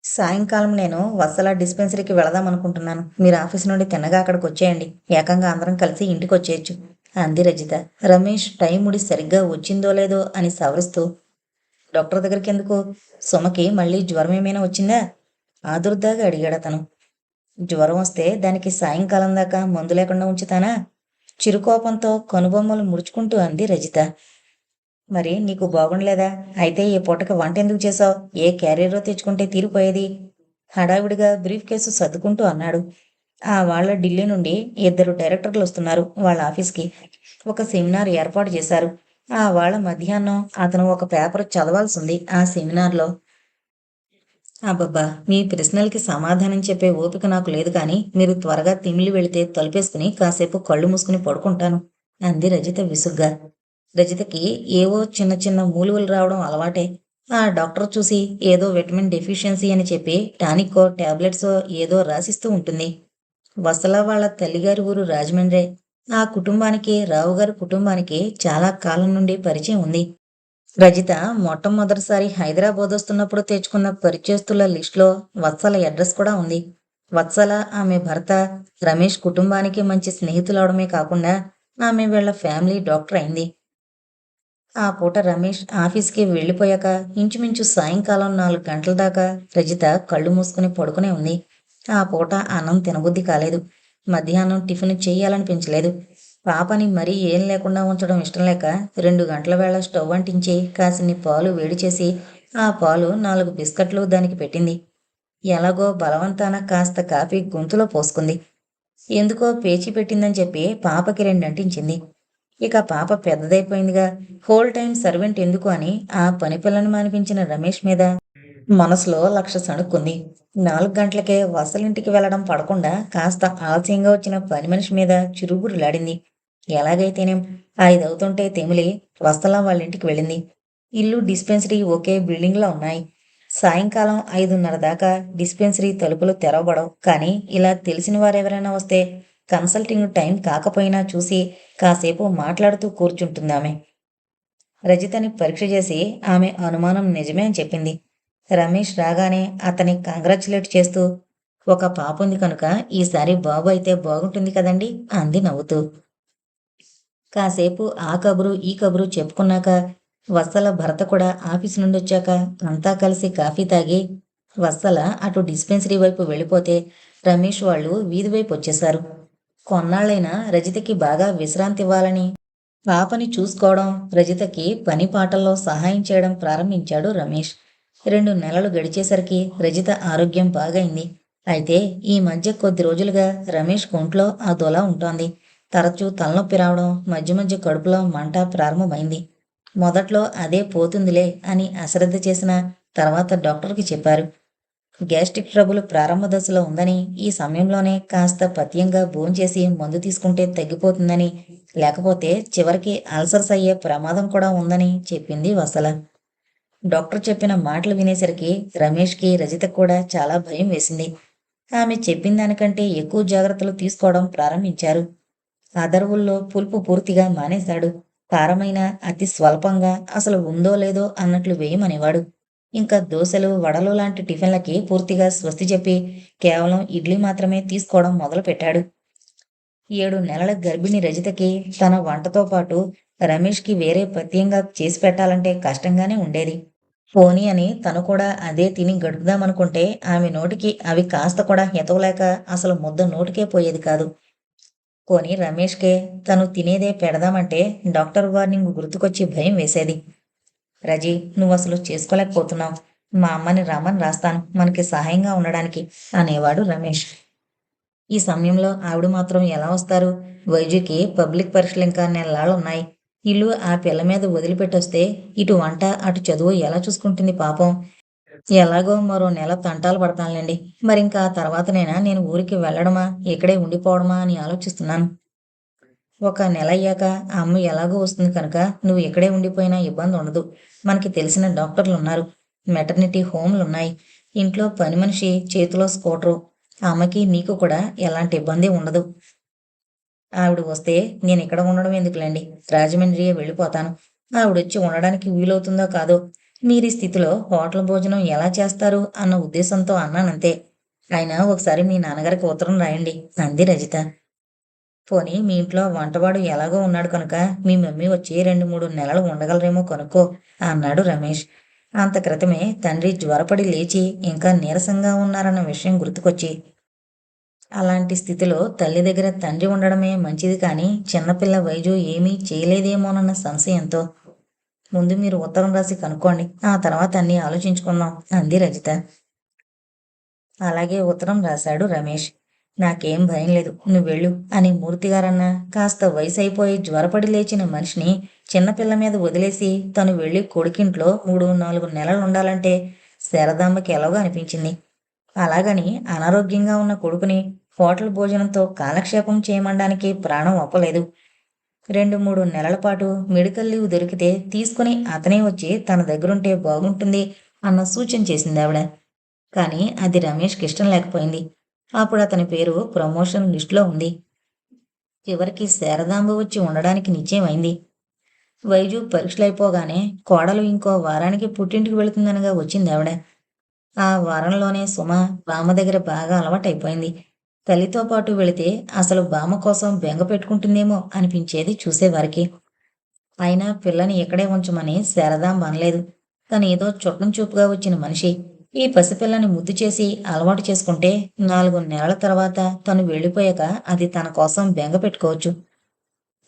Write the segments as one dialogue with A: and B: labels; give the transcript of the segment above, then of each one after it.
A: సాయంకాలం నేను వత్సల డిస్పెన్సరీకి వెళదాం అనుకుంటున్నాను. మీరు ఆఫీస్ నుండి తిన్నగా అక్కడికి వచ్చేయండి. ఏకంగా అందరం కలిసి ఇంటికి వచ్చేయచ్చు అంది రజిత. రమేష్ టైం ముడి సరిగ్గా వచ్చిందో లేదో అని సవరిస్తూ, డాక్టర్ దగ్గరికి ఎందుకు? సుమకి మళ్ళీ జ్వరం ఏమైనా వచ్చిందా? ఆదుర్దాగా అడిగాడు అతను. జ్వరం వస్తే దానికి సాయంకాలం దాకా మందు లేకుండా ఉంచుతానా? చిరుకోపంతో కనుబొమ్మలు ముడుచుకుంటూ అంది రజిత. మరి నీకు బాగుండలేదా? అయితే ఈ పూటకి వంట ఎందుకు చేశావు? ఏ క్యారియరో తెచ్చుకుంటే తీరిపోయేది. హడావిడిగా బ్రీఫ్ కేసు సర్దుకుంటూ అన్నాడు. వాళ్ళ ఢిల్లీ నుండి ఇద్దరు డైరెక్టర్లు వస్తున్నారు వాళ్ళ ఆఫీస్కి. ఒక సెమినార్ ఏర్పాటు చేశారు. వాళ్ళ మధ్యాహ్నం అతను ఒక పేపర్ చదవాల్సి ఉంది ఆ సెమినార్లో. అబ్బబ్బా, మీ ప్రశ్నలకి సమాధానం చెప్పే ఓపిక నాకు లేదు, కానీ మీరు త్వరగా తిమిలి వెళితే తలుపేసుకుని కాసేపు కళ్ళు మూసుకుని పడుకుంటాను అంది రజిత విసుగ్గా. రజితకి ఏవో చిన్న చిన్న మూలుగులు రావడం అలవాటే. ఆ డాక్టర్ చూసి ఏదో విటమిన్ డెఫిషియన్సీ అని చెప్పి టానిక్కో టాబ్లెట్సో ఏదో రాసిస్తూ ఉంటుంది. వసల వాళ్ళ తల్లిగారి ఊరు రాజమండ్రే. ఆ కుటుంబానికి, రావుగారి కుటుంబానికి చాలా కాలం నుండి పరిచయం ఉంది. రజిత మొట్టమొదటిసారి హైదరాబాద్ వస్తున్నప్పుడు తెచ్చుకున్న పరిచయస్తుల లిస్టులో వత్సల అడ్రస్ కూడా ఉంది. వత్సల, ఆమె భర్త రమేష్ కుటుంబానికి మంచి స్నేహితులవడమే కాకుండా ఆమె వీళ్ళ ఫ్యామిలీ డాక్టర్ అయింది. ఆ పూట రమేష్ ఆఫీస్కి వెళ్ళిపోయాక ఇంచుమించు సాయంకాలం 4 గంటల దాకా రజిత కళ్ళు మూసుకుని పడుకునే ఉంది. ఆ పూట అన్నం తినబుద్ధి కాలేదు. మధ్యాహ్నం టిఫిన్ చెయ్యాలనిపించలేదు. పాపని మరీ ఏం లేకుండా ఉంచడం ఇష్టం లేక 2 గంటల వేళ స్టవ్ అంటించి కాసిన్ని పాలు వేడి చేసి ఆ పాలు 4 బిస్కట్లు దానికి పెట్టింది. ఎలాగో బలవంతాన కాస్త కాఫీ గొంతులో పోసుకుంది. ఎందుకో పేచీ పెట్టిందని చెప్పి పాపకి 2 అంటించింది. ఇక పాప పెద్దదైపోయిందిగా, హోల్ టైం సర్వెంట్ ఎందుకు అని ఆ పని పిల్లను మానిపించిన రమేష్ మీద మనసులో లక్ష సణుక్కుంది. 4 గంటలకే వసలింటికి వెళ్లడం పడకుండా కాస్త ఆలస్యంగా వచ్చిన పని మనిషి మీద చిరుగురులాడింది. ఎలాగైతేనేం 5 అవుతుంటే తెమిలి వసల వాళ్ళింటికి వెళ్ళింది. ఇల్లు, డిస్పెన్సరీ ఒకే బిల్డింగ్లో ఉన్నాయి. సాయంకాలం 5:30 దాకా డిస్పెన్సరీ తలుపులు తెరవబడవు. కానీ ఇలా తెలిసిన వారెవరైనా వస్తే కన్సల్టింగ్ టైం కాకపోయినా చూసి కాసేపు మాట్లాడుతూ కూర్చుంటుందామె. రజితని పరీక్ష చేసి ఆమె అనుమానం నిజమే అని చెప్పింది. రమేష్ రాగానే అతని కంగ్రాచ్యులేట్ చేస్తూ, ఒక పాప ఉంది కనుక ఈసారి బాబు అయితే బాగుంటుంది కదండి అంది నవ్వుతూ. కాసేపు ఆ కబురు ఈ కబురు చెప్పుకున్నాక వత్సల భర్త కూడా ఆఫీసు నుండి వచ్చాక అంతా కలిసి కాఫీ తాగి వత్సల అటు డిస్పెన్సరీ వైపు వెళ్ళిపోతే రమేష్ వాళ్ళు వీధి వైపు వచ్చేశారు. కొన్నాళ్ళైనా రజితకి బాగా విశ్రాంతి ఇవ్వాలని పాపని చూసుకోవడం, రజితకి పని పాటల్లో సహాయం చేయడం ప్రారంభించాడు రమేష్. 2 నెలలు గడిచేసరికి రజిత ఆరోగ్యం బాగైంది. అయితే ఈ మధ్య కొద్ది రోజులుగా రమేష్ ఒంట్లో అదోలా ఉంటోంది. తరచూ తలనొప్పి రావడం, మధ్య మధ్య కడుపులో మంట ప్రారంభమైంది. మొదట్లో అదే పోతుందిలే అని అశ్రద్ధ చేసిన తర్వాత డాక్టర్కి చెప్పారు. గ్యాస్ట్రిక్ ట్రబుల్ ప్రారంభ దశలో ఉందని, ఈ సమయంలోనే కాస్త పథ్యంగా భోంచేసి మందు తీసుకుంటే తగ్గిపోతుందని, లేకపోతే చివరికి అల్సర్స్ అయ్యే ప్రమాదం కూడా ఉందని చెప్పింది వసల. డాక్టర్ చెప్పిన మాటలు వినేసరికి రమేష్కి, రజిత కూడా చాలా భయం వేసింది. ఆమె చెప్పిన దానికంటే ఎక్కువ జాగ్రత్తలు తీసుకోవడం ప్రారంభించారు. అదర్వుల్లో పులుపు పూర్తిగా మానేశాడు. కారమైన అతి స్వల్పంగా, అసలు ఉందో లేదో అన్నట్లు వేయమనేవాడు. ఇంకా దోశలు, వడలు లాంటి టిఫిన్లకి పూర్తిగా స్వస్తి చెప్పి కేవలం ఇడ్లీ మాత్రమే తీసుకోవడం మొదలుపెట్టాడు. 7 నెలల గర్భిణి రజితకి తన వంటతో పాటు రమేష్కి వేరే ప్రత్యేకంగా చేసి పెట్టాలంటే కష్టంగానే ఉండేది. పోనీ అని తను కూడా అదే తిని గడుపుదామనుకుంటే ఆమె నోటికి అవి కాస్త కూడా హితవలేక అసలు ముద్ద నోటికే పోయేది కాదు. పోనీ రమేష్కే తను తినేదే పెడదామంటే డాక్టర్ వార్నింగ్ గుర్తుకొచ్చి భయం వేసేది. రజీ, నువ్వసలు చేసుకోలేకపోతున్నావు. మా అమ్మని రమ్మని రాస్తాను మనకి సహాయంగా ఉండడానికి అనేవాడు రమేష్. ఈ సమయంలో ఆవిడ మాత్రం ఎలా వస్తారు? వైద్యుకి పబ్లిక్ పరీక్షలు ఇంకా నెలలాళ్ళున్నాయి. ఇల్లు ఆ పిల్ల మీద వదిలిపెట్టొస్తే ఇటు వంట అటు చదువు ఎలా చూసుకుంటుంది పాపం. ఎలాగో మరో నెల తంటాలు పడతానులేండి. మరింకా ఆ తర్వాతనైనా నేను ఊరికి వెళ్ళడమా, ఇక్కడే ఉండిపోవడమా అని ఆలోచిస్తున్నాను. ఒక నెల అయ్యాక అమ్మ ఎలాగో వస్తుంది కనుక నువ్వు ఇక్కడే ఉండిపోయినా ఇబ్బంది ఉండదు. మనకి తెలిసిన డాక్టర్లున్నారు. మెటర్నిటీ హోమ్లున్నాయి. ఇంట్లో పని మనిషి, చేతిలో స్కూటరు. అమ్మకి నీకు కూడా ఎలాంటి ఇబ్బంది ఉండదు. ఆవిడ వస్తే నేను ఇక్కడ ఉండడం ఎందుకులేండి, రాజమండ్రి వెళ్ళిపోతాను. ఆవిడొచ్చి ఉండడానికి వీలవుతుందో కాదో. మీరీ స్థితిలో హోటల్ భోజనం ఎలా చేస్తారు అన్న ఉద్దేశంతో అన్నానంతే. అయినా ఒకసారి మీ నాన్నగారికి ఉత్తరం రాయండి అంది రజిత. పోనీ మీ ఇంట్లో వంటవాడు ఎలాగో ఉన్నాడు కనుక మీ మమ్మీ వచ్చి 2-3 నెలలు ఉండగలరేమో కనుక్కో అన్నాడు రమేష్. అంత క్రితమే తండ్రి జ్వరపడి లేచి ఇంకా నీరసంగా ఉన్నారన్న విషయం గుర్తుకొచ్చి, అలాంటి స్థితిలో తల్లి దగ్గర తండ్రి ఉండడమే మంచిది కానీ చిన్నపిల్ల వైద్యం ఏమీ చేయలేదేమోనన్న సంశయంతో, ముందు మీరు ఉత్తరం రాసి కనుక్కోండి, ఆ తర్వాత అన్నీ ఆలోచించుకుందాం అంది రజిత. అలాగే ఉత్తరం రాశాడు రమేష్. నాకేం భయం లేదు, నువ్వెళ్ళు అని మూర్తిగారన్నా కాస్త వయసైపోయి జ్వరపడి లేచిన మనిషిని చిన్నపిల్ల మీద వదిలేసి తను వెళ్ళి కొడుకింట్లో 3-4 నెలలు ఉండాలంటే శారదాంబకి ఎలాగో అనిపించింది. అలాగని అనారోగ్యంగా ఉన్న కొడుకుని హోటల్ భోజనంతో కాలక్షేపం చేయమనడానికి ప్రాణం ఒప్పలేదు. 2-3 నెలల పాటు మెడికల్ లీవ్ దొరికితే తీసుకుని అతనే వచ్చి తన దగ్గరుంటే బాగుంటుంది అన్న సూచన చేసింది ఆవిడ. కానీ అది రమేష్కి ఇష్టం లేకపోయింది. అప్పుడు అతని పేరు ప్రమోషన్ లిస్టులో ఉంది. చివరికి శారదాంబ వచ్చి ఉండడానికి నిశ్చయమైంది. వైజు పరీక్షలైపోగానే కోడలు ఇంకో వారానికి పుట్టింటికి వెళుతుందనగా వచ్చింది ఆవిడ. ఆ వారంలోనే సుమ బామ్మ దగ్గర బాగా అలవాటైపోయింది. తల్లితో పాటు వెళితే అసలు బామ్మ కోసం బెంగ పెట్టుకుంటుందేమో అనిపించేది చూసేవారికి. అయినా పిల్లని ఇక్కడే ఉంచమని శారదాంబ అనలేదు. తను ఏదో చుట్టం చూపుగా వచ్చిన మనిషి. ఈ పసిపిల్లని ముద్దు చేసి అలవాటు చేసుకుంటే 4 నెలల తర్వాత తను వెళ్ళిపోయాక అది తన కోసం బెంగ పెట్టుకోవచ్చు.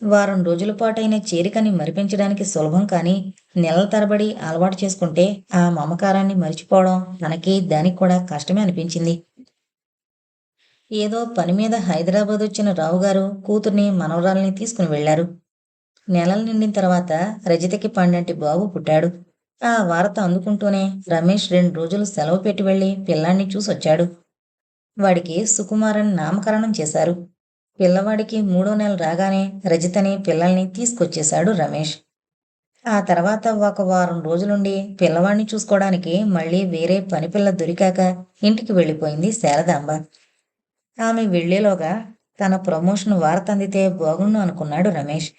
A: వారం రోజుల పాటైన చేరికని మరిపించడానికి సులభం కానీ నెలల తరబడి అలవాటు చేసుకుంటే ఆ మమకారాన్ని మరిచిపోవడం తనకి దానికి కూడా కష్టమే అనిపించింది. ఏదో పని మీద హైదరాబాద్ వచ్చిన రావుగారు కూతుర్ని మనవరాల్ని తీసుకుని వెళ్లారు. నెలలు నిండిన తర్వాత రజితకి పండంటి బాబు పుట్టాడు. ఆ వార్త అందుకుంటూనే రమేష్ 2 రోజులు సెలవు పెట్టి వెళ్లి పిల్లాన్ని చూసొచ్చాడు. వాడికి సుకుమార్ అని నామకరణం చేశారు. పిల్లవాడికి 3వ నెల రాగానే రజితని పిల్లల్ని తీసుకొచ్చేశాడు రమేష్. ఆ తర్వాత ఒక వారం రోజులుండి పిల్లవాడిని చూసుకోవడానికి మళ్ళీ వేరే పని పిల్ల దొరికాక ఇంటికి వెళ్ళిపోయింది శారదాంబ. ఆమె వెళ్లేలోగా తన ప్రమోషన్ వార్త అందితే బాగుండు అనుకున్నాడు రమేష్.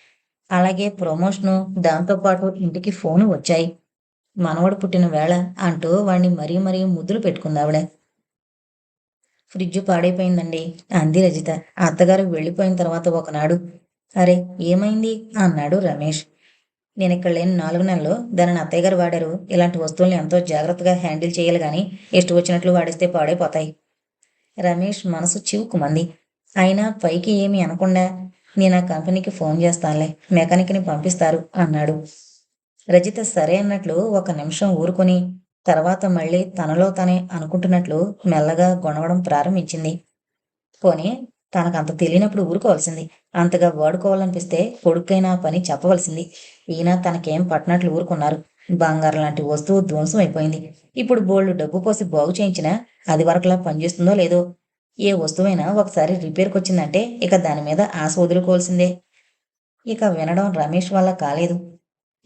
A: అలాగే ప్రమోషను, దాంతోపాటు ఇంటికి ఫోను వచ్చాయి. మనవడు పుట్టిన వేళ అంటూ వాణ్ణి మరీ మరీ ముద్దులు పెట్టుకుందావిడ. ఫ్రిడ్జ్ పాడైపోయిందండి అంది రజిత అత్తగారు వెళ్ళిపోయిన తర్వాత ఒకనాడు. అరే ఏమైంది అన్నాడు రమేష్. నేనిక్కడ లేని 4 నెలలు దానిని అత్తయ్య గారు వాడారు. ఇలాంటి వస్తువుల్ని ఎంతో జాగ్రత్తగా హ్యాండిల్ చేయాలి గాని ఇష్టం వచ్చినట్లు వాడిస్తే పాడైపోతాయి. రమేష్ మనసు చివుకుమంది. అయినా పైకి ఏమీ అనకుండా నేను ఆ కంపెనీకి ఫోన్ చేస్తానులే, మెకానిక్ని పంపిస్తారు అన్నాడు. రజిత సరే అన్నట్లు 1 నిమిషం ఊరుకొని తర్వాత మళ్ళీ తనలో తనే అనుకుంటున్నట్లు మెల్లగా గొణవడం ప్రారంభించింది. పోనీ తనకంత తెలియనప్పుడు ఊరుకోవాల్సింది. అంతగా వాడుకోవాలనిపిస్తే కొడుకైనా పని చెప్పవలసింది. ఈయన తనకేం పట్టినట్లు ఊరుకున్నారు. బంగారం లాంటి వస్తువు ధ్వంసం అయిపోయింది. ఇప్పుడు బోల్డు డబ్బు పోసి బాగు చేయించినా అది వరకులా పనిచేస్తుందో లేదో. ఏ వస్తువైనా ఒకసారి రిపేర్కి వచ్చిందంటే ఇక దాని మీద ఆశ వదులుకోవాల్సిందే. ఇక వినడం రమేష్ వల్ల కాలేదు.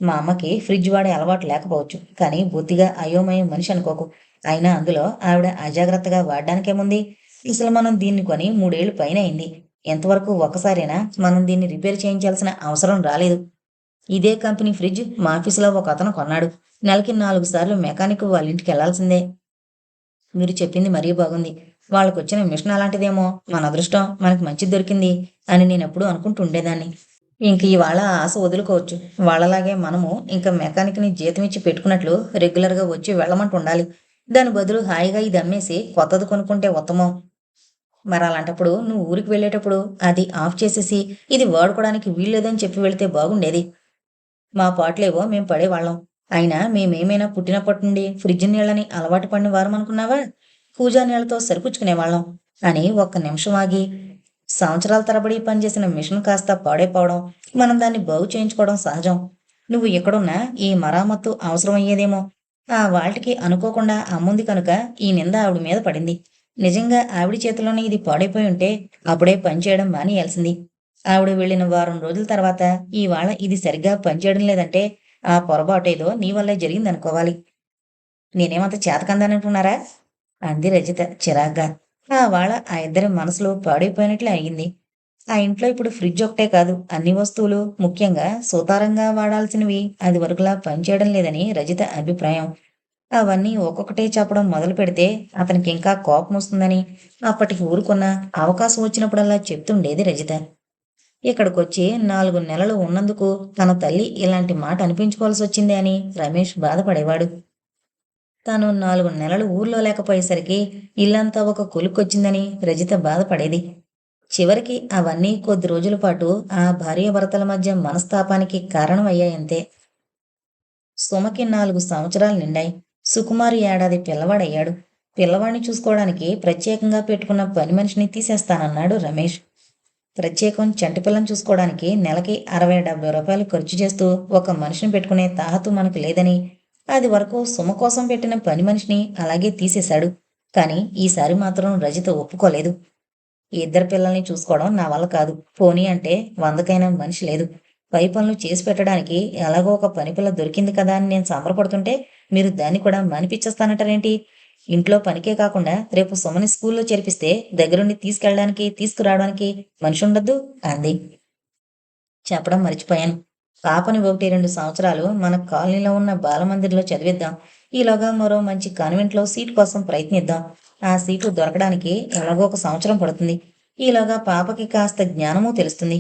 A: మా అమ్మకి ఫ్రిడ్జ్ వాడే అలవాటు లేకపోవచ్చు, కానీ బొత్తిగా అయోమయం మనిషి అనుకోకు. అయినా అందులో ఆవిడ అజాగ్రత్తగా వాడడానికేముంది. అసలు మనం దీన్ని కొని 3 ఏళ్లు పైన అయింది. ఎంతవరకు ఒక్కసారైనా మనం దీన్ని రిపేర్ చేయించాల్సిన అవసరం రాలేదు. ఇదే కంపెనీ ఫ్రిడ్జ్ మా ఆఫీసులో ఒక అతను కొన్నాడు. నెలకి 4 సార్లు మెకానిక్ వాళ్ళ ఇంటికి వెళ్లాల్సిందే. మీరు చెప్పింది మరీ బాగుంది. వాళ్ళకొచ్చిన మిషన్ అలాంటిదేమో, మన అదృష్టం మనకి మంచిది దొరికింది అని నేనెప్పుడూ అనుకుంటూ ఉండేదాన్ని. ఇంక ఇవాళ ఆశ వదులుకోవచ్చు. వాళ్ళలాగే మనము ఇంక మెకానిక్ని జీతమిచ్చి పెట్టుకున్నట్లు రెగ్యులర్గా వచ్చి వెళ్ళమంటూ ఉండాలి. దాని బదులు హాయిగా ఇది అమ్మేసి కొత్తది కొనుక్కుంటే ఉత్తమం. మరి అలాంటప్పుడు నువ్వు ఊరికి వెళ్ళేటప్పుడు అది ఆఫ్ చేసేసి ఇది వాడుకోవడానికి వీల్లేదని చెప్పి వెళితే బాగుండేది. మా పాటలేవో మేం పడేవాళ్ళం. అయినా మేమేమైనా పుట్టినప్పటి నుండి ఫ్రిడ్జ్ నీళ్ళని అలవాటు పడిన వారమనుకున్నావా? కూజా నీళ్లతో సరిపుచ్చుకునేవాళ్ళం అని 1 నిమిషం ఆగి, సంవత్సరాల తరబడి పనిచేసిన మిషన్ కాస్త పాడైపోవడం, మనం దాన్ని బాగు చేయించుకోవడం సహజం. నువ్వు ఎక్కడున్నా ఈ మరామత్తు అవసరమయ్యేదేమో. ఆ వాళ్టికి అనుకోకుండా అమ్ముంది కనుక ఈ నింద ఆవిడ మీద పడింది. నిజంగా ఆవిడ చేతిలోనే ఇది పాడైపోయి ఉంటే అప్పుడే పనిచేయడం మానేయాల్సింది. ఆవిడ వెళ్ళిన వారం రోజుల తర్వాత ఇవాళ ఇది సరిగ్గా పనిచేయడం లేదంటే ఆ పొరపాటేదో నీ వల్లే జరిగిందనుకోవాలి. నేనేమంత చేతకందానంటున్నారా అంది రజిత చిరాగ్గా. ఆ వాళ్ళ ఆ ఇద్దరి మనసులో పాడైపోయినట్లే అయింది. ఆ ఇంట్లో ఇప్పుడు ఫ్రిడ్జ్ ఒకటే కాదు, అన్ని వస్తువులు ముఖ్యంగా సుతారంగా వాడాల్సినవి అది వరకులా పనిచేయడం లేదని రజిత అభిప్రాయం. అవన్నీ ఒక్కొక్కటే చెప్పడం మొదలుపెడితే అతనికింకా కోపమొస్తుందని, అప్పటికి ఊరుకున్న అవకాశం వచ్చినప్పుడల్లా చెప్తుండేది రజిత. ఇక్కడికొచ్చి 4 నెలలు ఉన్నందుకు తన తల్లి ఇలాంటి మాట అనిపించుకోవాల్సొచ్చిందే అని రమేష్ బాధపడేవాడు. తాను 4 నెలలు ఊర్లో లేకపోయేసరికి ఇల్లంతా ఒక కొలుక్కొచ్చిందని రజిత బాధపడేది. చివరికి అవన్నీ కొద్ది రోజుల పాటు ఆ భార్యాభర్తల మధ్య మనస్తాపానికి కారణమయ్యాయంతే. సుమకి 4 సంవత్సరాలు నిండాయి. సుకుమార్ ఏడాది పిల్లవాడయ్యాడు. పిల్లవాడిని చూసుకోవడానికి ప్రత్యేకంగా పెట్టుకున్న పని మనిషిని తీసేస్తానన్నాడు రమేష్. ప్రత్యేకం చంటిపిల్లని చూసుకోవడానికి నెలకి 60-70 రూపాయలు ఖర్చు చేస్తూ ఒక మనిషిని పెట్టుకునే తాహతు మనకు లేదని, అది వరకు సుమ కోసం పెట్టిన పని మనిషిని అలాగే తీసేశాడు. కానీ ఈసారి మాత్రం రజిత ఒప్పుకోలేదు. ఇద్దరు పిల్లల్ని చూసుకోవడం నా వల్ల కాదు. పోనీ అంటే 100కైనా మనిషి లేదు. పై పనులు చేసి పెట్టడానికి ఎలాగో ఒక పనిపిల్ల దొరికింది కదా అని నేను సంబరపడుతుంటే మీరు దాన్ని కూడా మానిపిచ్చేస్తానంటారేంటి? ఇంట్లో పనికే కాకుండా రేపు సుమని స్కూల్లో చేర్పిస్తే దగ్గరుండి తీసుకెళ్ళడానికి, తీసుకురావడానికి మనిషుండొద్దు అంది. చెప్పడం మర్చిపోయాను. పాపని 1-2 సంవత్సరాలు మన కాలనీలో ఉన్న బాలమందిర్లో చదివిద్దాం. ఈలోగా మరో మంచి కాన్వెంట్లో సీటు కోసం ప్రయత్నిద్దాం. ఆ సీటు దొరకడానికి ఎలాగో ఒక సంవత్సరం పడుతుంది. ఈలోగా పాపకి కాస్త జ్ఞానమూ తెలుస్తుంది.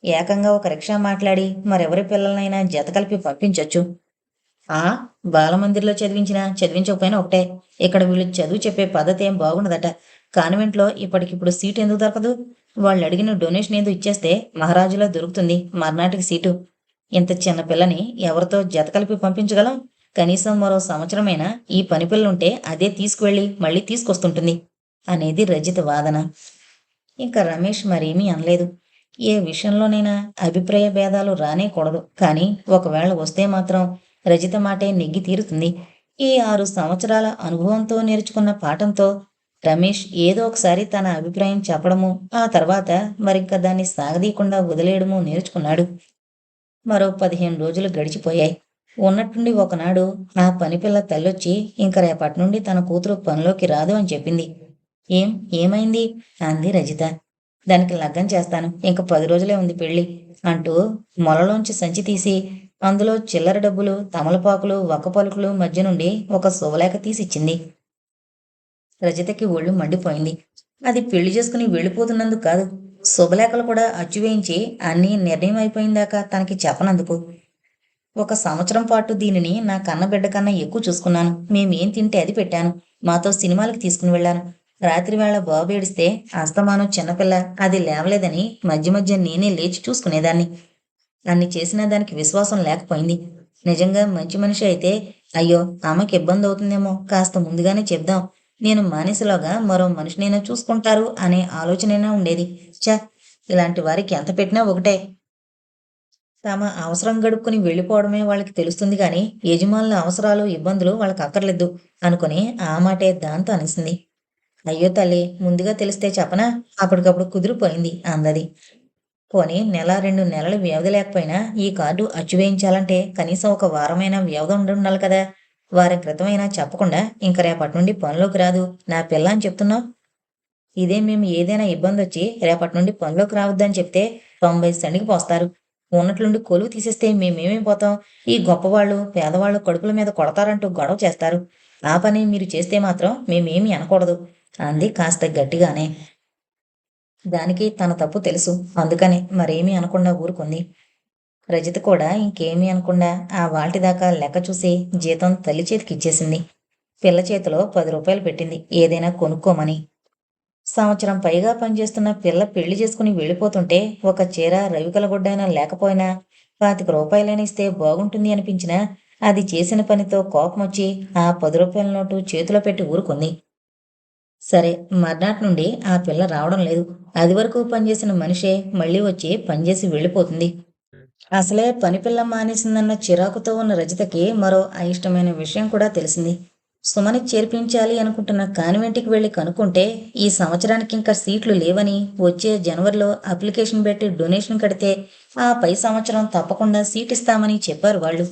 A: ఏకంగా ఒక రిక్షా మాట్లాడి మరెవరి పిల్లలనైనా జత కలిపి పంపించొచ్చు. ఆ బాలమందిర్లో చదివించినా చదివించకపోయినా ఒకటే. ఇక్కడ వీళ్ళు చదువు చెప్పే పద్ధతి ఏం బాగుండదట. కాన్వెంట్లో ఇప్పటికిప్పుడు సీటు ఎందుకు దొరకదు? వాళ్ళు అడిగిన డొనేషన్ ఏదో ఇచ్చేస్తే మహారాజులా దొరుకుతుంది మర్నాటికి సీటు. ఇంత చిన్న పిల్లని ఎవరితో జత కలిపి పంపించగలం? కనీసం మరో సంవత్సరమైనా ఈ పని పిల్లుంటే అదే తీసుకువెళ్ళి మళ్ళీ తీసుకొస్తుంటుంది అనేది రజిత వాదన. ఇంకా రమేష్ మరేమీ అనలేదు. ఏ విషయంలోనైనా అభిప్రాయ భేదాలు రానేకూడదు. కానీ ఒకవేళ వస్తే మాత్రం రజిత మాటే నెగ్గి తీరుతుంది. ఈ 6 సంవత్సరాల అనుభవంతో నేర్చుకున్న పాఠంతో రమేష్ ఏదో ఒకసారి తన అభిప్రాయం చెప్పడము, ఆ తర్వాత మరింక దాన్ని సాగదీయకుండా వదిలేయడము నేర్చుకున్నాడు. మరో 15 రోజులు గడిచిపోయాయి. ఉన్నట్టుండి ఒకనాడు ఆ పనిపిల్ల తల్లొచ్చి ఇంక రేపట్నుండి తన కూతురు పనిలోకి రాదు అని చెప్పింది. ఏం ఏమైంది అంది రజిత. దానికి లగ్గం చేస్తాను, ఇంక 10 రోజులే ఉంది పెళ్ళి అంటూ మొలలోంచి సంచి తీసి అందులో చిల్లర డబ్బులు, తమలపాకులు, వక్క పలుకులు మధ్య నుండి ఒక శుభలేఖ తీసిచ్చింది. రజితకి ఒళ్ళు మండిపోయింది. అది పెళ్లి చేసుకుని వెళ్ళిపోతున్నందుకు కాదు, శుభలేఖలు కూడా అచ్చు వేయించి అన్నీ నిర్ణయం అయిపోయిందాకా తనకి చెప్పనందుకు. ఒక సంవత్సరం పాటు దీనిని నా కన్నబిడ్డ కన్నా ఎక్కువ చూసుకున్నాను. మేమేం తింటే అది పెట్టాను. మాతో సినిమాలకు తీసుకుని వెళ్ళాను. రాత్రి వేళ బాబు ఏడిస్తే అస్తమానం చిన్నపిల్ల అది లేవలేదని మధ్య మధ్య నేనే లేచి చూసుకునేదాన్ని. అన్ని చేసినా దానికి విశ్వాసం లేకపోయింది. నిజంగా మంచి మనిషి అయితే అయ్యో ఆమెకి ఇబ్బంది అవుతుందేమో కాస్త ముందుగానే చెప్దాం, నేను మానేసిలోగా మరో మనిషినైనా చూసుకుంటారు అనే ఆలోచనైనా ఉండేది. ఛ! ఇలాంటి వారికి ఎంత పెట్టినా ఒకటే. తమ అవసరం గడుపుకుని వెళ్ళిపోవడమే వాళ్ళకి తెలుస్తుంది గాని యజమానుల అవసరాలు, ఇబ్బందులు వాళ్ళకి అక్కర్లేదు అనుకుని ఆ మాటే దాంతో అనేసింది. అయ్యో తల్లి, ముందుగా తెలిస్తే చెప్పనా? అప్పటికప్పుడు కుదిరిపోయింది అందది. పోనీ నెల 2 నెలలు వ్యవధి లేకపోయినా ఈ కార్డు అచ్చు వేయించాలంటే కనీసం ఒక వారమైనా వ్యవధి ఉండాలి కదా. వారం క్రితమైనా చెప్పకుండా ఇంక రేపటి నుండి పనిలోకి రాదు నా పిల్ల అని చెప్తున్నావు. ఇదే మేము ఏదైనా ఇబ్బంది వచ్చి రేపటి నుండి పనిలోకి రావద్దని చెప్తే 90 సణిగి పోస్తారు. ఉన్నట్లుండి కొలువు తీసేస్తే మేమేమైపోతాం? ఈ గొప్పవాళ్ళు పేదవాళ్ళు కడుపుల మీద కొడతారంటూ గొడవ చేస్తారు. ఆ పని మీరు చేస్తే మాత్రం మేమేమీ అనకూడదు అంది కాస్త గట్టిగానే. దానికి తన తప్పు తెలుసు. అందుకని మరేమీ అనకుండా ఊరుకుంది. రజిత కూడా ఇంకేమీ అనకుండా ఆ వాల్టిదాకా లెక్క చూసి జీతం తల్లి చేతికిచ్చేసింది. పిల్ల చేతిలో 10 రూపాయలు పెట్టింది ఏదైనా కొనుక్కోమని. సంవత్సరం పైగా పనిచేస్తున్న పిల్ల పెళ్లి చేసుకుని వెళ్ళిపోతుంటే ఒక చీర, రవికల గుడ్డైనా లేకపోయినా 25 రూపాయలైనా ఇస్తే బాగుంటుంది అనిపించినా అది చేసిన పనితో కోపమొచ్చి ఆ 10 రూపాయల నోటు చేతిలో పెట్టి ఊరుకుంది. సరే, మర్నాటి నుండి ఆ పిల్ల రావడం లేదు. అది వరకు పనిచేసిన మనిషే మళ్ళీ వచ్చి పనిచేసి వెళ్ళిపోతుంది. అసలే పనిపిల్ల మానేసిందన్న చిరాకుతో ఉన్న రజితకి మరో అయిష్టమైన విషయం కూడా తెలిసింది. సుమని చేర్పించాలి అనుకుంటున్న కాన్వెంట్కి వెళ్ళి కనుక్కుంటే ఈ సంవత్సరానికి ఇంకా సీట్లు లేవని, వచ్చే జనవరిలో అప్లికేషన్ పెట్టి డొనేషన్ కడితే ఆ పై సంవత్సరం తప్పకుండా సీట్ ఇస్తామని చెప్పారు వాళ్ళు.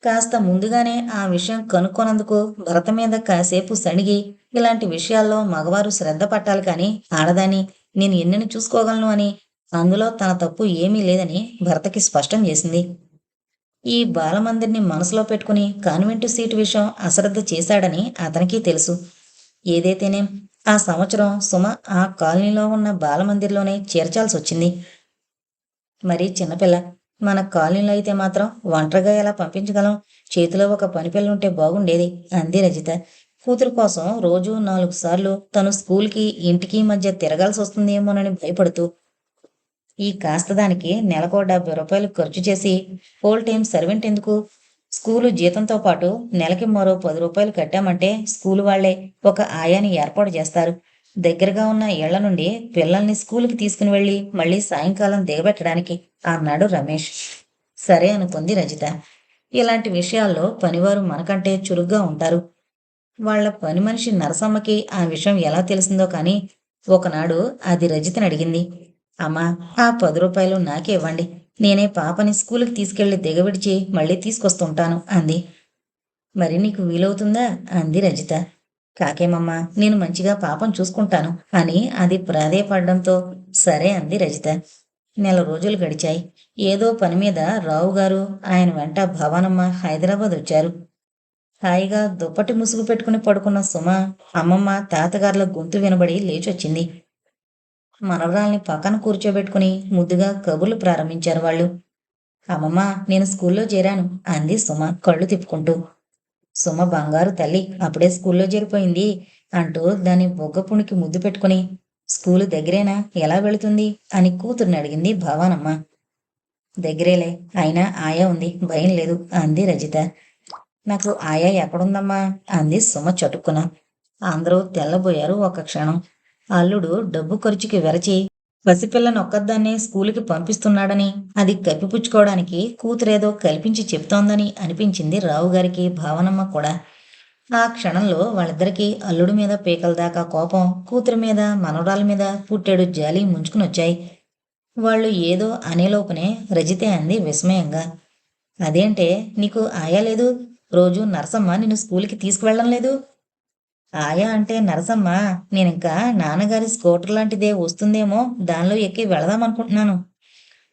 A: కాస్త ముందుగానే ఆ విషయం కనుక్కొనందుకు భరత మీద కాసేపు సణిగి, ఇలాంటి విషయాల్లో మగవారు శ్రద్ధ పట్టాలి కానీ ఆడదాన్ని నేను ఎన్నెన్ని చూసుకోగలను అని. అందులో తన తప్పు ఏమీ లేదని భర్తకి స్పష్టం చేసింది. ఈ బాలమందిర్ని మనసులో పెట్టుకుని కాన్వెంటు సీటు విషయం అశ్రద్ధ చేశాడని అతనికి తెలుసు. ఏదైతేనేం ఆ సంవత్సరం సుమ ఆ కాలనీలో ఉన్న బాలమందిర్లోనే చేర్చాల్సొచ్చింది. మరీ చిన్నపిల్ల. మన కాలనీలో అయితే మాత్రం ఒంటరిగా ఎలా పంపించగలం? చేతిలో ఒక పనిపిల్లుంటే బాగుండేది అంది రజిత. కూతురు కోసం రోజూ 4 సార్లు తను స్కూల్కి ఇంటికి మధ్య తిరగాల్సొస్తుందేమోనని భయపడుతూ, ఈ కాస్త దానికి నెలకో 70 రూపాయలు ఖర్చు చేసి హోల్ టైం సర్వెంట్ ఎందుకు? స్కూలు జీతంతో పాటు నెలకి మరో 10 రూపాయలు కట్టామంటే స్కూలు వాళ్లే ఒక ఆయాని ఏర్పాటు చేస్తారు. దగ్గరగా ఉన్న ఇళ్ల నుండి పిల్లల్ని స్కూలుకి తీసుకుని వెళ్ళి మళ్ళీ సాయంకాలం దిగబెట్టడానికి అన్నాడు రమేష్. సరే అనుకుంది రజిత. ఇలాంటి విషయాల్లో పనివారు మనకంటే చురుగ్గా ఉంటారు. వాళ్ళ పని మనిషి నరసమ్మకి ఆ విషయం ఎలా తెలిసిందో కానీ ఒకనాడు అది రజితని అడిగింది. అమ్మా, ఆ 10 రూపాయలు నాకే ఇవ్వండి. నేనే పాపని స్కూలుకి తీసుకెళ్లి దిగవిడిచి మళ్ళీ తీసుకొస్తుంటాను అంది. మరి నీకు వీలవుతుందా అంది రజిత. కాకేమమ్మా, నేను మంచిగా పాపం చూసుకుంటాను అని అది ప్రాధేయపడడంతో సరే అంది రజిత. నెల రోజులు గడిచాయి. ఏదో పని మీద రావుగారు ఆయన వెంట భవానమ్మ హైదరాబాద్ వచ్చారు. హాయిగా దుప్పటి ముసుగు పెట్టుకుని పడుకున్న సుమ అమ్మమ్మ తాతగారుల గొంతు వినబడి లేచొచ్చింది. మనవరాల్ని పక్కన కూర్చోబెట్టుకుని ముద్దుగా కబుర్లు ప్రారంభించారు వాళ్ళు. అమ్మమ్మ, నేను స్కూల్లో చేరాను అంది సుమ కళ్ళు తిప్పుకుంటూ. సుమ బంగారు తల్లి, అప్పుడే స్కూల్లో చేరిపోయింది అంటూ దాని బొగ్గపుణికి ముద్దు పెట్టుకుని, స్కూలు దగ్గరేనా, ఎలా వెళుతుంది అని కూతుర్ని అడిగింది భవానమ్మ. దగ్గరేలే, అయినా ఆయా ఉంది, భయం లేదు అంది రజిత. నాకు ఆయా ఎక్కడుందమ్మా అంది సుమ చటుక్కున. అందరూ తెల్లబోయారు ఒక క్షణం. అల్లుడు డబ్బు ఖర్చుకి వెరచి పసిపిల్లనొక్కదాన్నే స్కూలుకి పంపిస్తున్నాడని, అది కప్పిపుచ్చుకోవడానికి కూతురేదో కల్పించి చెప్తోందని అనిపించింది రావుగారికి, భావనమ్మ కూడా. ఆ క్షణంలో వాళ్ళిద్దరికీ అల్లుడి మీద పీకల దాకా కోపం, కూతురి మీద మనవరాల మీద పుట్టెడు జాలి ముంచుకునొచ్చాయి. వాళ్ళు ఏదో అనేలోపునే రజితే అంది విస్మయంగా. అదేంటే, నీకు ఆయా లేదు? రోజు నరసమ్మ నిన్ను స్కూల్కి తీసుకువెళ్ళడం లేదు? ఆయా అంటే నరసమ్మ, నేనింకా నాన్నగారి స్కూటర్ లాంటిదే వస్తుందేమో దానిలో ఎక్కి వెళదామనుకుంటున్నాను.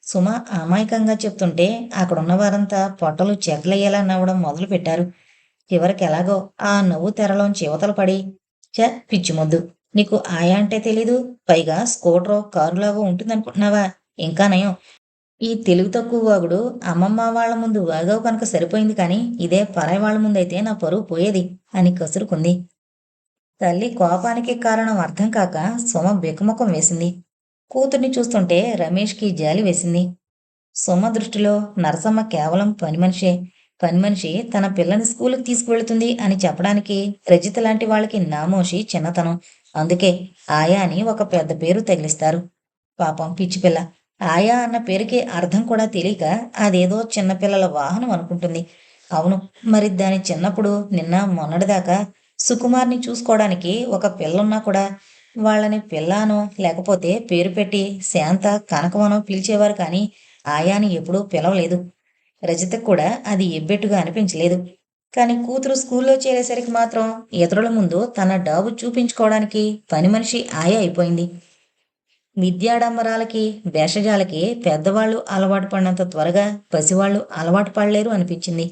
A: సుమ అమాయకంగా చెప్తుంటే అక్కడున్న వారంతా పొట్టలు చెట్లయ్యేలా నవ్వడం మొదలు పెట్టారు. చివరికి ఎలాగో ఆ నవ్వు తెరలోంచి యువతలు పడి, పిచ్చిమొద్దు, నీకు ఆయా అంటే తెలీదు, పైగా స్కూటరో కారులాగో ఉంటుందనుకుంటున్నావా? ఇంకా నయం, ఈ తెలివి తక్కువ వాగుడు అమ్మమ్మ వాళ్ళ ముందు వాగావు కనుక సరిపోయింది, కానీ ఇదే పరాయి వాళ్ళ ముందైతే నా పరువు పోయేది అని కసురుకుంది. తల్లి కోపానికి కారణం అర్థం కాక సుమ బిక్కముఖం వేసింది. కూతుర్ని చూస్తుంటే రమేష్కి జాలి వేసింది. సుమ దృష్టిలో నరసమ్మ కేవలం పనిమనిషే. పనిమనిషి తన పిల్లని స్కూలుకి తీసుకువెళుతుంది అని చెప్పడానికి రజిత లాంటి వాళ్ళకి నామోషి చిన్నతనం. అందుకే ఆయా అని ఒక పెద్ద పేరు తగిలిస్తారు. పాపం పిచ్చిపిల్ల. ఆయా అన్న పేరుకి అర్థం కూడా తెలియక అదేదో చిన్నపిల్లల వాహనం అనుకుంటుంది. అవును, మరి దాని చిన్నప్పుడు నిన్న మొన్నటిదాకా సుకుమార్ని చూసుకోవడానికి ఒక పిల్లున్నా కూడా వాళ్ళని పిల్లానో లేకపోతే పేరు పెట్టి శాంత, కనకమనో పిలిచేవారు కానీ ఆయాని ఎప్పుడూ పిలవలేదు. రజితకు కూడా అది ఎబ్బెట్టుగా అనిపించలేదు. కానీ కూతురు స్కూల్లో చేరేసరికి మాత్రం ఇతరుల ముందు తన డాబు చూపించుకోవడానికి పని మనిషి ఆయా అయిపోయింది. విద్యాడంబరాలకి, భేషజాలకి పెద్దవాళ్ళు అలవాటు పడినంత త్వరగా పసివాళ్ళు అలవాటు పడలేరు అనిపించింది.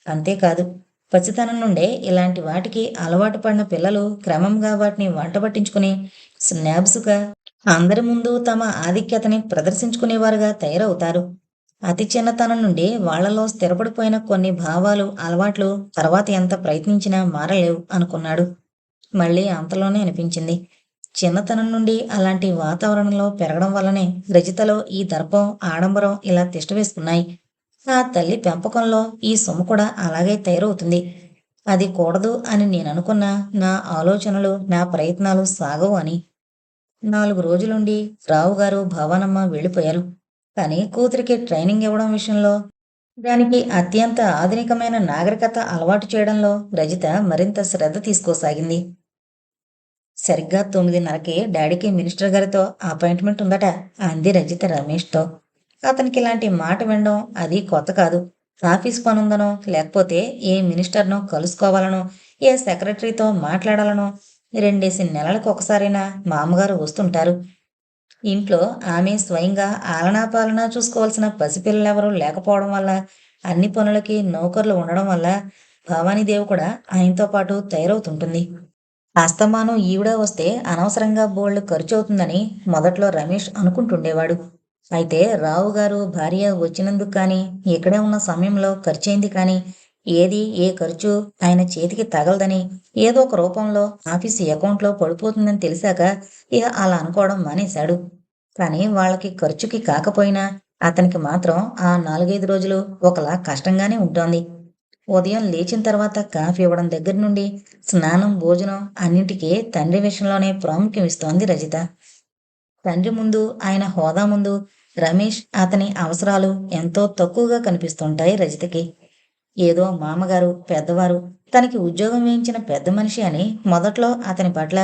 A: అంతేకాదు, పసితనం నుండే ఇలాంటి వాటికి అలవాటు పడిన పిల్లలు క్రమంగా వాటిని వంట పట్టించుకుని స్నాబ్స్గా అందరి ముందు తమ ఆధిక్యతని ప్రదర్శించుకునేవారుగా తయారవుతారు. అతి చిన్నతనం నుండి వాళ్లలో స్థిరపడిపోయిన కొన్ని భావాలు, అలవాట్లు తర్వాత ఎంత ప్రయత్నించినా మారలేవు అనుకున్నాడు. మళ్ళీ అంతలోనే అనిపించింది. చిన్నతనం నుండి అలాంటి వాతావరణంలో పెరగడం వల్లనే రజితలో ఈ దర్పం, ఆడంబరం ఇలా తిష్టవేసుకున్నాయి. ఆ తల్లి పెంపకంలో ఈ సొమ్ము కూడా అలాగే తయారవుతుంది. అది కూడదు అని నేననుకున్నా నా ఆలోచనలు, నా ప్రయత్నాలు సాగవు అని. 4 రోజులుండి రావుగారు, భవానమ్మ వెళ్ళిపోయారు. కానీ కూతురికి ట్రైనింగ్ ఇవ్వడం విషయంలో, దానికి అత్యంత ఆధునికమైన నాగరికత అలవాటు చేయడంలో రజిత మరింత శ్రద్ధ తీసుకోసాగింది. సరిగ్గా 9:30కి డాడీకి మినిస్టర్ గారితో అపాయింట్మెంట్ ఉందట అంది రజిత రమేష్తో. అతనికి ఇలాంటి మాట వినడం అది కొత్త కాదు. ఆఫీస్ పనుందనో, లేకపోతే ఏ మినిస్టర్నో కలుసుకోవాలనో, ఏ సెక్రటరీతో మాట్లాడాలనో 2 నెలలకు ఒకసారైనా మామగారు వస్తుంటారు. ఇంట్లో ఆమె స్వయంగా ఆలనా పాలనా చూసుకోవాల్సిన పసిపిల్లలెవరూ లేకపోవడం వల్ల, అన్ని పనులకి నౌకర్లు ఉండడం వల్ల భవానీదేవి కూడా ఆయనతో పాటు తయారవుతుంటుంది. అస్తమానం ఈవిడ వస్తే అనవసరంగా బోల్డు ఖర్చవుతుందని మొదట్లో రమేష్ అనుకుంటుండేవాడు. అయితే రావు గారు భార్య వచ్చినందుకు కానీ, ఇక్కడే ఉన్న సమయంలో ఖర్చయింది కానీ, ఏది ఏ ఖర్చు ఆయన చేతికి తగలదని, ఏదో ఒక రూపంలో ఆఫీసు అకౌంట్లో పడిపోతుందని తెలిసాక ఇక అలా అనుకోవడం మానేశాడు. కానీ వాళ్ళకి ఖర్చుకి కాకపోయినా అతనికి మాత్రం ఆ 4, 5 రోజులు ఒకలా కష్టంగానే ఉంటోంది. ఉదయం లేచిన తర్వాత కాఫీ ఇవ్వడం దగ్గర నుండి స్నానం, భోజనం అన్నింటికీ తండ్రి విషయంలోనే ప్రాముఖ్యం ఇస్తోంది రజిత. తండ్రి ముందు, ఆయన హోదా ముందు రమేష్, అతని అవసరాలు ఎంతో తక్కువగా కనిపిస్తుంటాయి రజితకి. ఏదో మామగారు, పెద్దవారు, తనకి ఉద్యోగం వేయించిన పెద్ద మనిషి అని మొదట్లో అతని పట్ల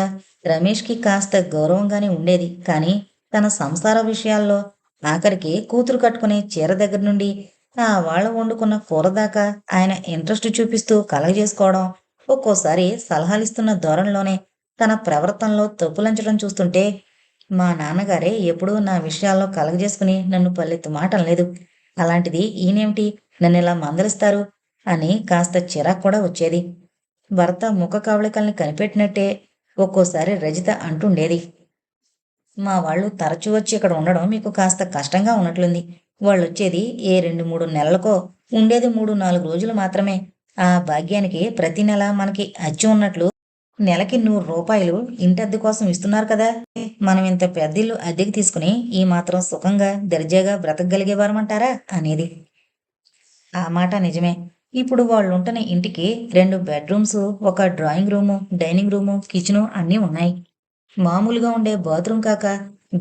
A: రమేష్‌కి కాస్త గౌరవంగానే ఉండేది. కానీ తన సంసార విషయాల్లో ఆఖరికి కూతురు కట్టుకునే చీర దగ్గర నుండి, వాళ్ళు వండుకున్న కూర దాకా ఆయన ఇంట్రెస్ట్ చూపిస్తూ కలగజేసుకోవడం, ఒక్కోసారి సలహాలిస్తున్న ధోరణిలోనే తన ప్రవర్తనలో తప్పులంచడం చూస్తుంటే, మా నాన్నగారే ఎప్పుడూ నా విషయాల్లో కలగజేసుకుని నన్ను పల్లెత్తు మాట అనలేదు. అలాంటిది ఈయనేమిటి నన్నిలా మందలిస్తారు అని కాస్త చిరాకు కూడా వచ్చేది. భర్త ముఖ కవళికల్ని కనిపెట్టినట్టే ఒక్కోసారి రజిత అంటుండేది. మా వాళ్ళు తరచూ వచ్చి ఇక్కడ ఉండడం మీకు కాస్త కష్టంగా ఉన్నట్లుంది. వాళ్ళొచ్చేది ఏ 2, 3 నెలలకో, ఉండేది 3, 4 రోజులు మాత్రమే. ఆ భాగ్యానికి ప్రతి నెల మనకి అచ్చి ఉన్నట్లు నెలకి రూ. 100 ఇంటద్దె కోసం ఇస్తున్నారు కదా! మనం ఇంత పెద్దిల్లు అద్దెకి తీసుకుని ఈ మాత్రం సుఖంగా, దర్జాగా బ్రతకగలిగేవారమంటారా? అనేది. ఆ మాట నిజమే. ఇప్పుడు వాళ్ళుంటున్న ఇంటికి 2 బెడ్‌రూమ్సు, ఒక drawing room, dining room, kitchen అన్నీ ఉన్నాయి. మామూలుగా ఉండే బాత్రూమ్ కాక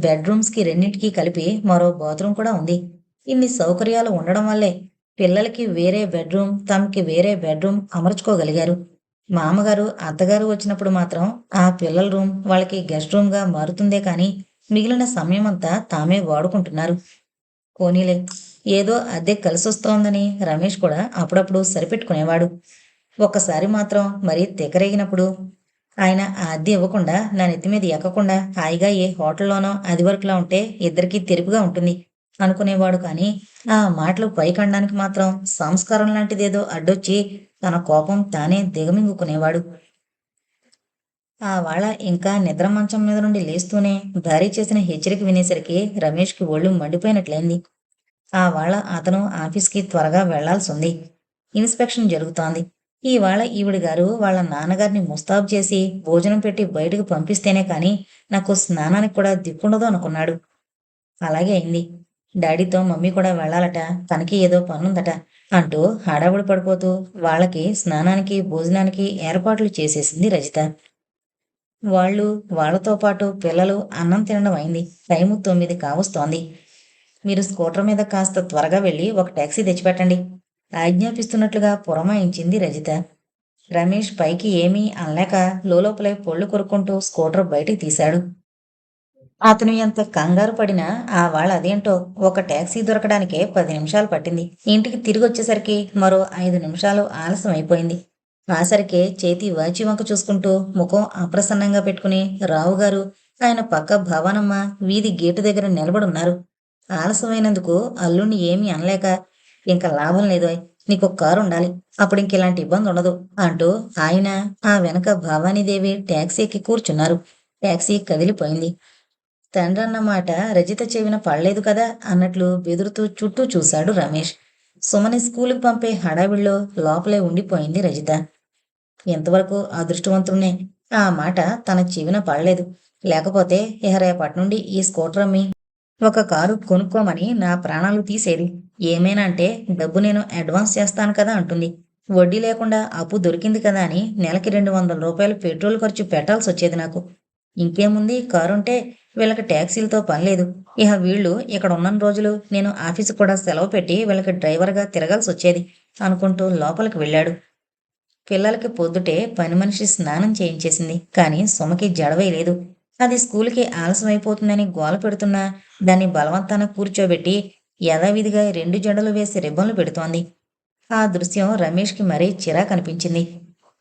A: బెడ్‌రూమ్స్‌కి రెండింటికి కలిపి మరో బాత్రూమ్ కూడా ఉంది. ఇన్ని సౌకర్యాలు ఉండడం వల్లే పిల్లలకి వేరే బెడ్‌రూమ్, తమకి వేరే బెడ్‌రూమ్ అమర్చుకోగలిగారు. మామగారు, అత్తగారు వచ్చినప్పుడు మాత్రం ఆ పిల్లల రూమ్ వాళ్ళకి గెస్ట్ రూమ్‌గా మారుతుందే కానీ, మిగిలిన సమయమంతా తామే వాడుకుంటున్నారు. పోనీలే, ఏదో అద్దెకు కలిసొస్తోందని రమేష్ కూడా అప్పుడప్పుడు సరిపెట్టుకునేవాడు. ఒక్కసారి మాత్రం మరీ తికరేగినప్పుడు ఆయన ఆ అద్దె ఇవ్వకుండా నా నెత్తి మీద ఎక్కకుండా హాయిగా ఏ హోటల్లోనో అదివరకులా ఉంటే ఇద్దరికీ తెరుపుగా ఉంటుంది అనుకునేవాడు. కానీ ఆ మాటలు పైకనడానికి మాత్రం సంస్కారం లాంటిదేదో అడ్డొచ్చి తన కోపం తానే దిగమింగుకునేవాడు. ఆ వాళ్ళ ఇంకా నిద్ర మంచం మీద నుండి లేస్తూనే భార్య చేసిన హెచ్చరిక వినేసరికి రమేష్‌కి ఒళ్ళు మండిపోయినట్లయింది. ఆవాళ అతను ఆఫీస్‌కి త్వరగా వెళ్లాల్సుంది. ఇన్స్‌పెక్షన్ జరుగుతోంది. ఇవాళ ఈవిడ గారు వాళ్ళ నాన్నగారిని ముస్తాబు చేసి భోజనం పెట్టి బయటకు పంపిస్తేనే కానీ నాకు స్నానానికి కూడా దిక్కుండదు అనుకున్నాడు. అలాగే అయింది. డాడీతో మమ్మీ కూడా వెళ్ళాలట, తనకి ఏదో పనుందట అంటూ హడావుడి పడిపోతూ వాళ్ళకి స్నానానికి, భోజనానికి ఏర్పాట్లు చేసేసింది రజిత. వాళ్ళు, వాళ్ళతో పాటు పిల్లలు అన్నం తినడం అయింది. టైము 9 కావస్తోంది. మీరు స్కూటర్ మీద కాస్త త్వరగా వెళ్ళి ఒక టాక్సీ తెచ్చిపెట్టండి ఆజ్ఞాపిస్తున్నట్లుగా పురమాయించింది రజిత. రమేష్ పైకి ఏమీ అనలేక లోలోపలే పొళ్ళు కొరుక్కుంటూ స్కూటర్ బయటికి తీశాడు. అతను ఎంత కంగారు పడినా ఆ వాళ్ళ అదేంటో ఒక టాక్సీ దొరకడానికే 10 నిమిషాలు పట్టింది. ఇంటికి తిరిగొచ్చేసరికి మరో 5 నిమిషాలు ఆలస్యం అయిపోయింది. ఆసరికే చేతి వాచి వంక చూసుకుంటూ ముఖం అప్రసన్నంగా పెట్టుకుని రావుగారు, ఆయన పక్క భవానమ్మ వీధి గేటు దగ్గర నిలబడున్నారు. ఆలస్యమైనందుకు అల్లుణ్ణి ఏమీ అనలేక, ఇంక లాభం లేదోయ్, నీకు కారు ఉండాలి, అప్పుడు ఇంకిలాంటి ఇబ్బంది ఉండదు అంటూ ఆయన ఆ వెనక భవానీదేవి టాక్సీ ఎక్కి కూర్చున్నారు. టాక్సీ కదిలిపోయింది. తండ్రన్న మాట రజిత చెవిన పడలేదు కదా అన్నట్లు బెదురుతూ చుట్టూ చూశాడు రమేష్. సుమని స్కూలుకి పంపే హడావిడిలో లోపలే ఉండిపోయింది రజిత. ఎంతవరకు అదృష్టవంతుణ్ణే, ఆ మాట తన చెవిన పడలేదు. లేకపోతే ఇహ రేపట్నుండి ఈ స్కూటర్ అమ్మి ఒక కారు కొనుక్కోమని నా ప్రాణాలు తీసేది. ఏమైనా అంటే డబ్బు నేను అడ్వాన్స్ చేస్తాను కదా అంటుంది. వడ్డీ లేకుండా అప్పు దొరికింది కదా అని నెలకి రూ. 200 పెట్రోల్ ఖర్చు పెట్టాల్సొచ్చేది నాకు. ఇంకేముంది, కారుంటే వీళ్ళకి ట్యాక్సీలతో పనిలేదు. ఇహ వీళ్ళు ఇక్కడ ఉన్నన్ని రోజులు నేను ఆఫీసు కూడా సెలవు పెట్టి వీళ్ళకి డ్రైవర్‌గా తిరగాల్సొచ్చేది అనుకుంటూ లోపలికి వెళ్ళాడు. పిల్లలకి పొద్దుటే పని మనిషి స్నానం చేయించేసింది. కానీ సుమకి జడవేయలేదు. అది స్కూలుకి ఆలస్యమైపోతుందని గోల పెడుతున్నా దాన్ని బలవంతాన కూర్చోబెట్టి యథావిధిగా 2 జడలు వేసి రిబ్బన్లు పెడుతోంది. ఆ దృశ్యం రమేష్‌కి మరీ చిరాకనిపించింది.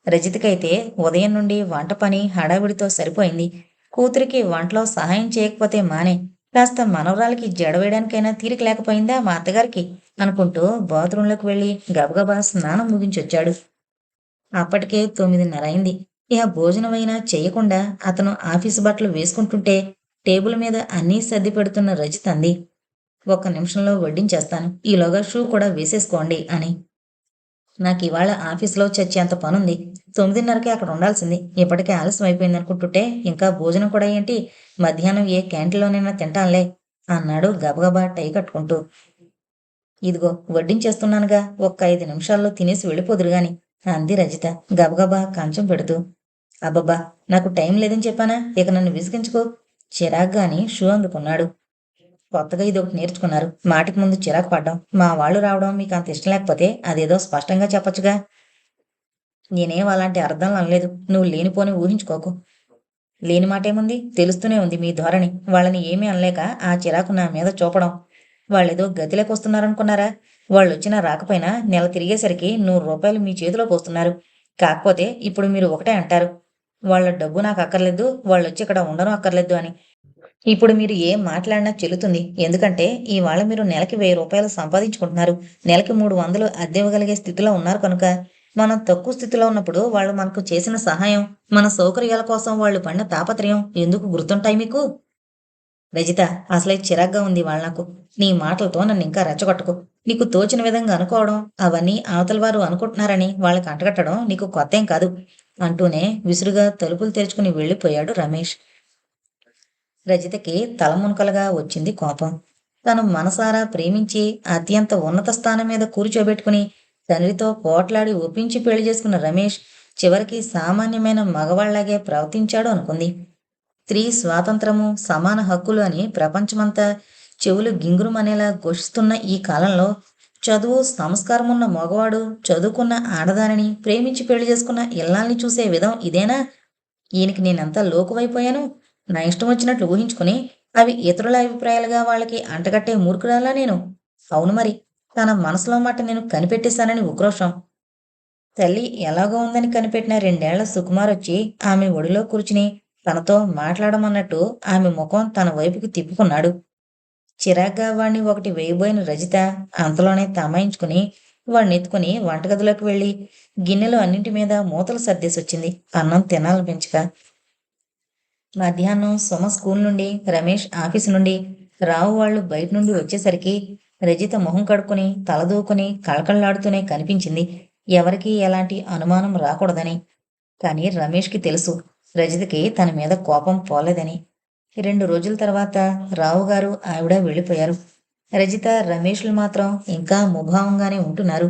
A: రజితకైతే ఉదయం నుండి వంట పని హడావిడితో సరిపోయింది. కూతురికి వంటలో సహాయం చేయకపోతే మానే, కాస్త మనవరాలికి జడ వేయడానికైనా తీరిక లేకపోయిందా మా అత్తగారికి అనుకుంటూ బాత్రూంలోకి వెళ్ళి గబగబా స్నానం ముగించొచ్చాడు. అప్పటికే 9:30 అయింది. ఇక భోజనమైనా చెయ్యకుండా అతను ఆఫీసు బట్టలు వేసుకుంటుంటే టేబుల్ మీద అన్నీ సర్ది పెడుతున్న రజిత్ అంది. "ఒక్క నిమిషంలో వడ్డించేస్తాను. ఈలోగా షూ కూడా వేసేసుకోండి" అని. నాకివాళ ఆఫీసులో చచ్చేంత పనుంది. 9:30కే అక్కడ ఉండాల్సింది. ఇప్పటికే ఆలస్యం అయిపోయిందనుకుంటుంటే ఇంకా భోజనం కూడా ఏంటి? మధ్యాహ్నం ఏ క్యాంటీన్‌లోనైనా తింటాంలే అన్నాడు గబగబా టై కట్టుకుంటూ. ఇదిగో వడ్డించేస్తున్నానుగా, ఒక్క 5 నిమిషాల్లో తినేసి వెళ్ళిపోదురుగాని అంది రజిత గబగబా కంచం పెడుతూ. అబ్బబ్బా! నాకు టైం లేదని చెప్పానా? ఇక నన్ను విసిగించుకో చిరాగ్గా అని షూ అందుకున్నాడు. కొత్తగా ఇదొకటి నేర్చుకున్నారు. మాటికి ముందు చిరాకు పడ్డం. మా వాళ్ళు రావడం మీకు అంత ఇష్టం లేకపోతే అదేదో స్పష్టంగా చెప్పొచ్చుగా. నేనేం అలాంటి అర్థంలో అనలేదు. నువ్వు లేనిపోని ఊహించుకోకు. లేని మాటేముంది? తెలుస్తూనే ఉంది మీ ధోరణి. వాళ్ళని ఏమీ అనలేక ఆ చిరాకు నా మీద చూపడం. వాళ్ళేదో గతిలేకొస్తున్నారనుకున్నారా? వాళ్ళొచ్చినా రాకపోయినా నెల తిరిగేసరికి రూ. 100 మీ చేతిలో పోస్తున్నారు. కాకపోతే ఇప్పుడు మీరు ఒకటే అంటారు. వాళ్ళ డబ్బు నాకక్కర్లేదు. వాళ్ళొచ్చి ఇక్కడ ఉండను అక్కర్లేదు అని. ఇప్పుడు మీరు ఏం మాట్లాడినా చెల్లుతుంది. ఎందుకంటే ఇవాళ మీరు నెలకి రూ. 1000 సంపాదించుకుంటున్నారు. నెలకి 300 అద్దె ఇవ్వగలిగే స్థితిలో ఉన్నారు కనుక, మనం తక్కువ స్థితిలో ఉన్నప్పుడు వాళ్ళు మనకు చేసిన సహాయం, మన సౌకర్యాల కోసం వాళ్ళు పడిన తాపత్రయం ఎందుకు గుర్తుంటాయి మీకు? రజిత, అసలే చిరాగ్గా ఉంది ఇవాళ నాకు. నీ మాటలతో నన్నింకా రెచ్చగొట్టకు. నీకు తోచిన విధంగా అనుకోవడం, అవన్నీ అవతల వారు అనుకుంటున్నారని వాళ్ళకి అంటగట్టడం నీకు కొత్తేం కాదు అంటూనే విసురుగా తలుపులు తెరుచుకుని వెళ్ళిపోయాడు రమేష్. రజితకి తలమునకలుగా వచ్చింది కోపం. తను మనసారా ప్రేమించి అత్యంత ఉన్నత స్థానం మీద కూర్చోబెట్టుకుని తండ్రితో పోట్లాడి ఒప్పించి పెళ్లి చేసుకున్న రమేష్ చివరికి సామాన్యమైన మగవాళ్లాగే ప్రవర్తించాడు అనుకుంది. స్త్రీ స్వాతంత్రము, సమాన హక్కులు అని ప్రపంచమంతా చెవులు గింగురుమనేలా ఘోషిస్తున్న ఈ కాలంలో చదువు, సంస్కారమున్న మగవాడు చదువుకున్న ఆడదానిని ప్రేమించి పెళ్లి చేసుకున్న ఇల్లాల్ని చూసే విధం ఇదేనా? ఈయనకి నేనెంత లోకువైపోయాను. నా ఇష్టం వచ్చినట్లు ఊహించుకుని అవి ఇతరుల అభిప్రాయాలుగా వాళ్ళకి అంటగట్టే మూర్ఖురాలా నేను? అవును మరి. తన మనసులో మాట నేను కనిపెట్టేశానని ఉక్రోషం. తల్లి ఎలాగో ఉందని కనిపెట్టిన 2 ఏళ్ల సుకుమారొచ్చి ఆమె ఒడిలో కూర్చుని తనతో మాట్లాడమన్నట్టు ఆమె ముఖం తన వైపుకి తిప్పుకున్నాడు. చిరాగ్గా వాణ్ణి ఒకటి వేయబోయిన రజిత అంతలోనే తమాయించుకుని వాణ్ణెత్తుకుని వంటగదిలోకి వెళ్ళి గిన్నెలు అన్నింటి మీద మూతలు సర్దేసొచ్చింది అన్నం తినాలనిపించక. మధ్యాహ్నం సుమ స్కూల్ నుండి, రమేష్ ఆఫీసు నుండి, రావు వాళ్ళు బయట నుండి వచ్చేసరికి రజిత మొహం కడుక్కుని తలదూకుని కళకళలాడుతూనే కనిపించింది. ఎవరికీ ఎలాంటి అనుమానం రాకూడదని. కానీ రమేష్కి తెలుసు రజితకి తన మీద కోపం పోలేదని. 2 రోజుల తర్వాత రావుగారు ఆవిడ వెళ్ళిపోయారు. రజిత, రమేష్లు మాత్రం ఇంకా ముభావంగానే ఉంటున్నారు.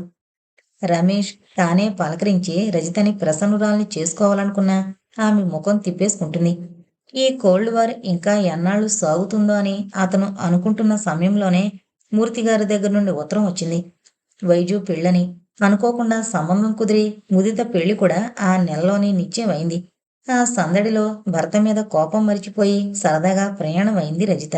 A: రమేష్ తానే పలకరించి రజితని ప్రసన్నురాల్ని చేసుకోవాలనుకున్నా ఆమె ముఖం తిప్పేసుకుంటుంది. ఈ కోల్డ్ వార్ ఇంకా ఎన్నాళ్ళు సాగుతుందో అని అతను అనుకుంటున్న సమయంలోనే మూర్తిగారి దగ్గర నుండి ఉత్తరం వచ్చింది. వైజు పెళ్ళని. అనుకోకుండా సంబంధం కుదిరి ముదిత పెళ్లి కూడా ఆ నెలలోనే నిశ్చయమైంది. ఆ సందడిలో భర్త మీద కోపం మరిచిపోయి సరదాగా ప్రయాణం అయింది రజిత.